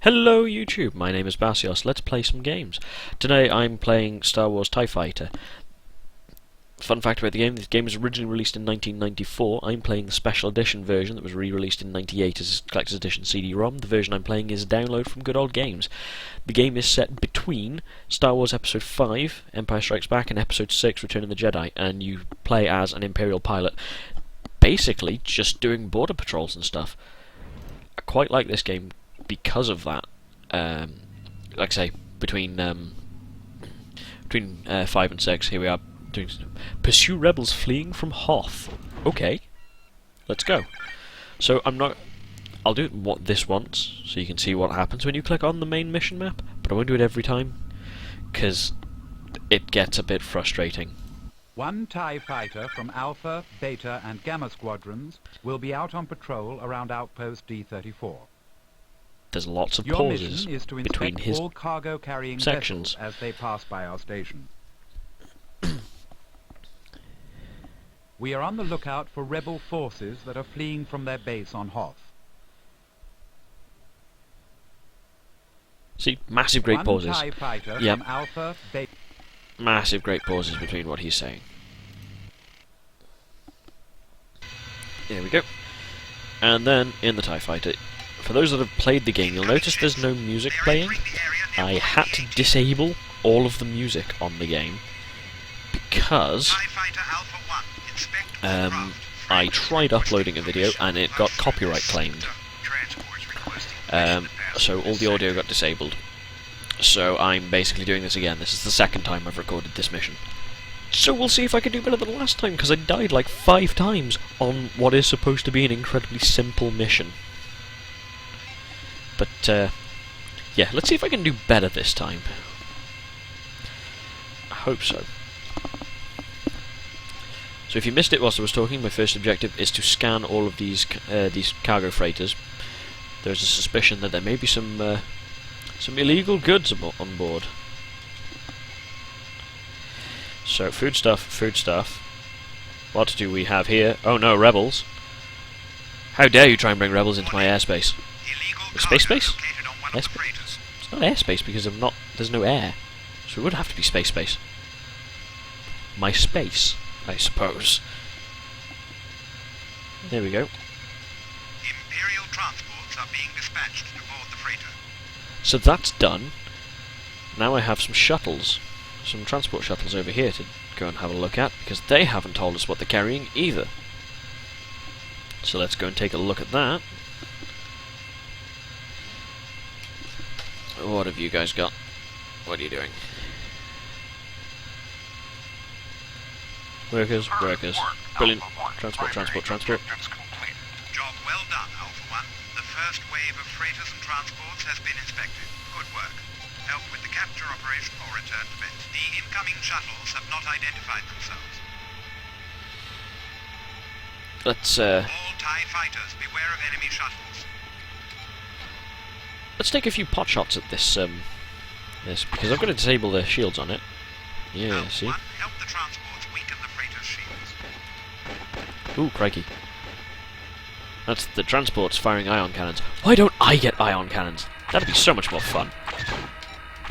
Hello YouTube, my name is Basios. Let's play some games. Today I'm playing Star Wars TIE Fighter. Fun fact about the game was originally released in 1994. I'm playing the special edition version that was re-released in 98 as a collector's edition CD-ROM. The version I'm playing is a download from Good Old Games. The game is set between Star Wars Episode 5, Empire Strikes Back, and Episode 6, Return of the Jedi, and you play as an Imperial pilot, basically just doing border patrols and stuff. I quite like this game because of that. Like I say, between 5 and 6, here we are doing pursue rebels fleeing from Hoth. Okay, let's go. So I'll do it this once, so you can see what happens when you click on the main mission map, but I won't do it every time, because it gets a bit frustrating. One TIE fighter from Alpha, Beta and Gamma squadrons will be out on patrol around outpost D-34. There's lots of Your pauses mission is to between inspect his all cargo-carrying sections vessels as they pass by our station. We are on the lookout for rebel forces that are fleeing from their base on Hoth. See, massive great pauses. One TIE fighter Yep. from Alpha, Beta... Massive great pauses between what he's saying. There we go. And then, in the TIE Fighter, for those that have played the game, you'll notice there's no music playing. I had to disable all of the music on the game because I tried uploading a video and it got copyright claimed. So all the audio got disabled. So I'm basically doing this again. This is the second time I've recorded this mission. So we'll see if I can do better than last time, because I died like 5 times on what is supposed to be an incredibly simple mission. But, yeah, let's see if I can do better this time. I hope so. So if you missed it whilst I was talking, my first objective is to scan all of these cargo freighters. There's a suspicion that there may be some illegal goods on board. So, food stuff. What do we have here? Oh no, rebels. How dare you try and bring rebels into my airspace? Space? Airspace? It's not airspace because there's no air. So it would have to be space. My space, I suppose. There we go. Imperial transports are being dispatched to board the freighter. So that's done. Now I have some shuttles. Some transport shuttles over here to go and have a look at, because they haven't told us what they're carrying either. So let's go and take a look at that. What have you guys got? What are you doing? Workers. Brilliant. Transport. Job well done, Alpha 1. The first wave of freighters and transports has been inspected. Good work. Help with the capture operation or return to base. The incoming shuttles have not identified themselves. Let's All TIE fighters, beware of enemy shuttles. let's take a few pot shots at this because I've got to disable the shields on it. Yeah, Alpha see? 1, help the transports weaken the freighter's shields. Ooh, crikey. That's the transports firing ion cannons. Why don't I get ion cannons? That'd be so much more fun.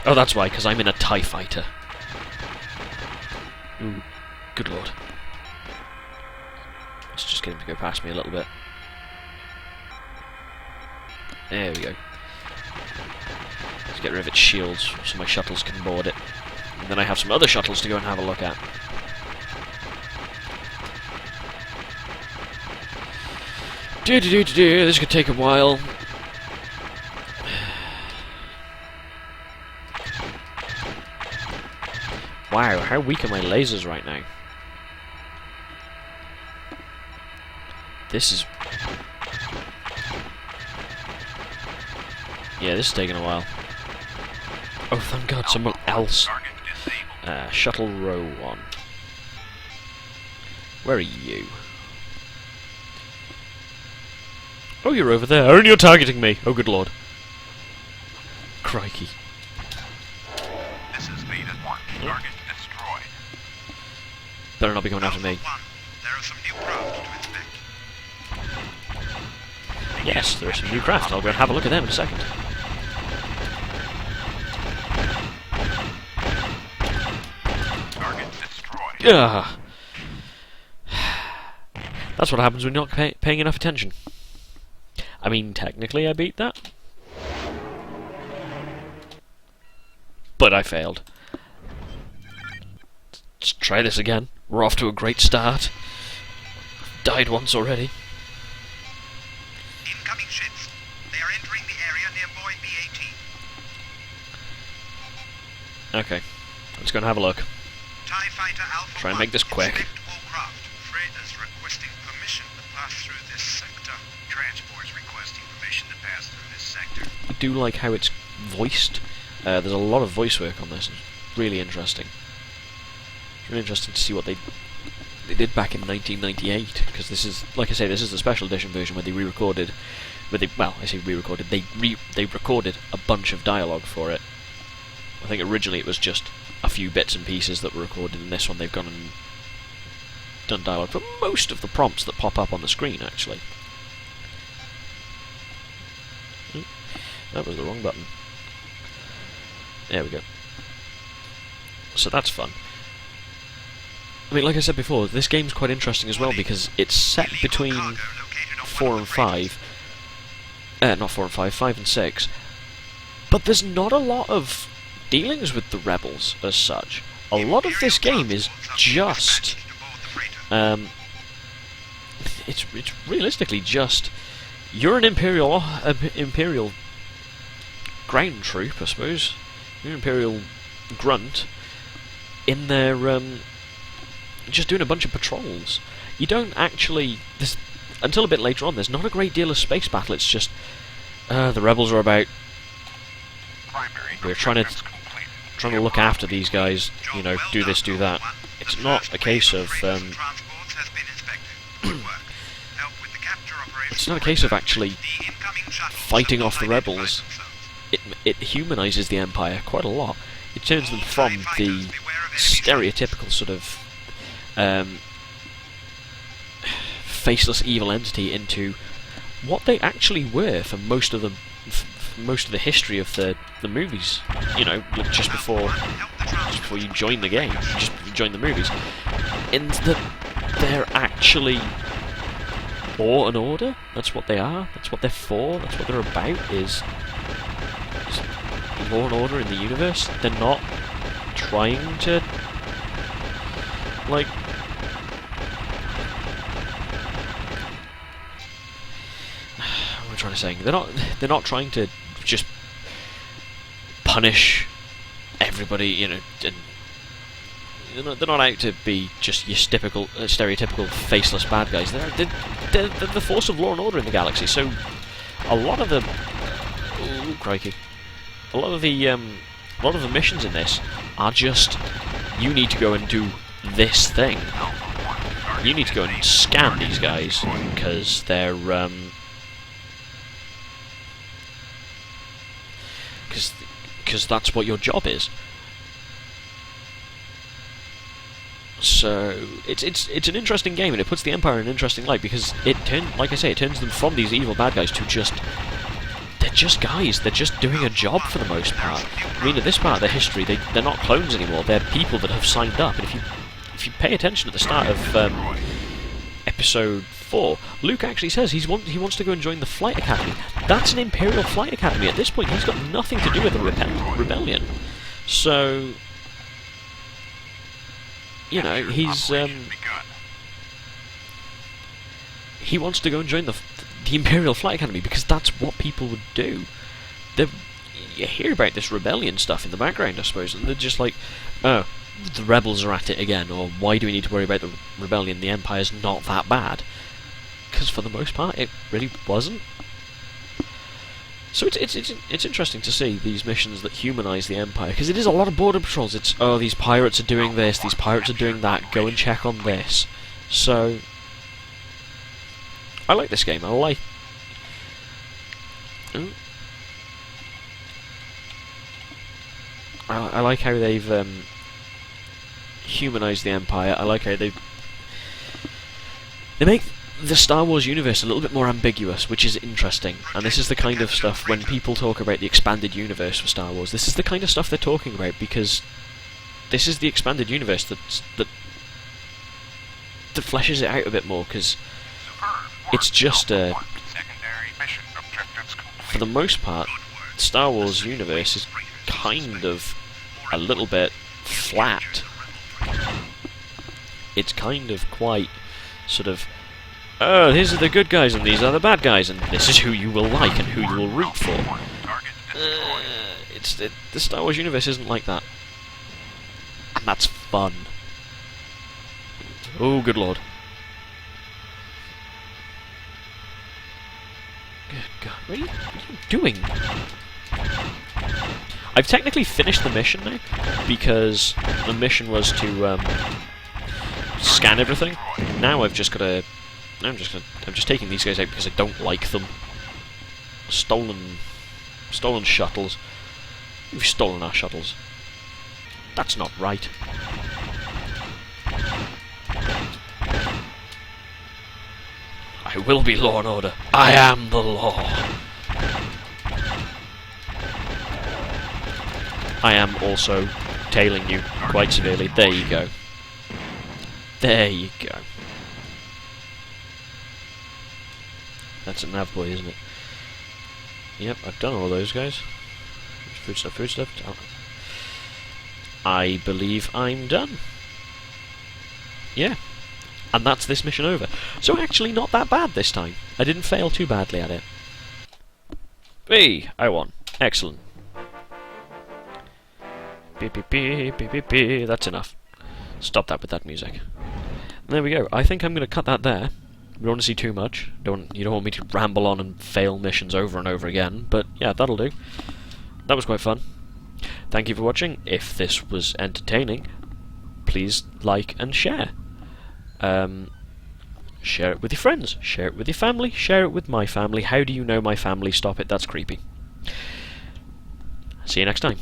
Oh, that's why, because I'm in a TIE Fighter. Ooh, good lord. Let's just get him to go past me a little bit. There we go. Let's get rid of its shields so my shuttles can board it. And then I have some other shuttles to go and have a look at. This could take a while. Wow, how weak are my lasers right now? This is... yeah, this is taking a while. Oh, thank God, someone else. Shuttle row 1. Where are you? Oh, you're over there. And you're targeting me. Oh, good lord. Crikey. This is lead at 1. Target destroyed. Better not be coming after me. Alpha 1, there are some new craft to inspect. Yes, there are some new craft. I'll go and have a look at them in a second. Ugh. That's what happens when you're not paying enough attention. I mean, technically I beat that. But I failed. Let's try this again. We're off to a great start. Died once already. Incoming ships. They are entering the area near buoy B-18. Okay, let's go and have a look. TIE Fighter Alpha Try and make this quick. Inspect all craft. Freighters requesting permission to pass through this sector. Transports requesting permission to pass through this sector. I do like how it's voiced. There's a lot of voice work on this. It's really interesting. It's really interesting to see what they did back in 1998, because this is, like I say, this is the special edition version where they re-recorded. Well, I say re-recorded. They recorded a bunch of dialogue for it. I think originally it was just a few bits and pieces that were recorded. In this one, they've gone and done dialogue for most of the prompts that pop up on the screen. Actually, that was the wrong button. There we go. So that's fun. I mean, like I said before, this game's quite interesting as well because it's set between 4 and 5. Not 4 and 5, 5 and 6. But there's not a lot of dealings with the rebels as such. A lot of this game is just... it's realistically just... You're an Imperial ground troop, I suppose. You're an Imperial grunt in there, just doing a bunch of patrols. You don't actually... until a bit later on, there's not a great deal of space battle. It's just... the rebels are about... We're trying to look after these guys, you know, do this, do that. It's not a case of... it's not a case of actually fighting off the rebels. It humanises the Empire quite a lot. It turns them from the stereotypical sort of faceless evil entity into what they actually were for most of the history of the movies. You know, just before you join the game, just join the movies, in that they're actually law and order. That's what they are. That's what they're for. That's what they're about. Is law and order in the universe. They're not trying to, like, what am I trying to say? They're not trying to just punish everybody, you know, and they're not out to be just your stereotypical faceless bad guys. They're the force of law and order in the galaxy. So a lot of the crikey. A lot of the missions in this are just, you need to go and do this thing. You need to go and scan these guys because they're because that's what your job is. So it's an interesting game, and it puts the Empire in an interesting light because like I say, it turns them from these evil bad guys to just... They're just guys. They're just doing a job for the most part. I mean, at this part of their history, they're not clones anymore. They're people that have signed up. And if you pay attention at the start of Episode 4, Luke actually says he wants to go and join the Flight Academy. That's an Imperial Flight Academy. At this point, he's got nothing to do with the rebellion. So, you know, he wants to go and join the Imperial Flight Academy because that's what people would do. You hear about this rebellion stuff in the background, I suppose, and they're just like, oh, the rebels are at it again, or why do we need to worry about the rebellion? The Empire's not that bad. Because for the most part, it really wasn't. So it's interesting to see these missions that humanise the Empire, because it is a lot of border patrols. It's, oh, these pirates are doing this, these pirates are doing that, go and check on this. So I like this game. I like... I like how they've humanised the Empire. I like how they make the Star Wars universe a little bit more ambiguous, which is interesting. And this is the kind of stuff, when people talk about the expanded universe for Star Wars, this is the kind of stuff they're talking about, because this is the expanded universe that fleshes it out a bit more, because it's just a... For the most part, Star Wars universe is kind of a little bit flat. It's kind of quite sort of, oh, these are the good guys and these are the bad guys, and this is who you will like and who you will root for. The Star Wars universe isn't like that. And that's fun. Oh, good lord. Good god, what are you doing? I've technically finished the mission now, because the mission was to scan everything. Now I've just got to... I'm just taking these guys out because I don't like them. Stolen shuttles. You've stolen our shuttles. That's not right. I will be law and order. I am the law. I am also tailing you quite severely. There you go. There you go. That's a nav boy, isn't it? Yep, I've done all those guys. Food stuff. Oh. I believe I'm done. Yeah. And that's this mission over. So actually not that bad this time. I didn't fail too badly at it. Hey, I won. Excellent. Beep, beep, beep, beep, beep, beep. That's enough. Stop that with that music. And there we go. I think I'm going to cut that there. We don't want to see too much. You don't want me to ramble on and fail missions over and over again. But yeah, that'll do. That was quite fun. Thank you for watching. If this was entertaining, please like and share. Share it with your friends. Share it with your family. Share it with my family. How do you know my family? Stop it. That's creepy. See you next time.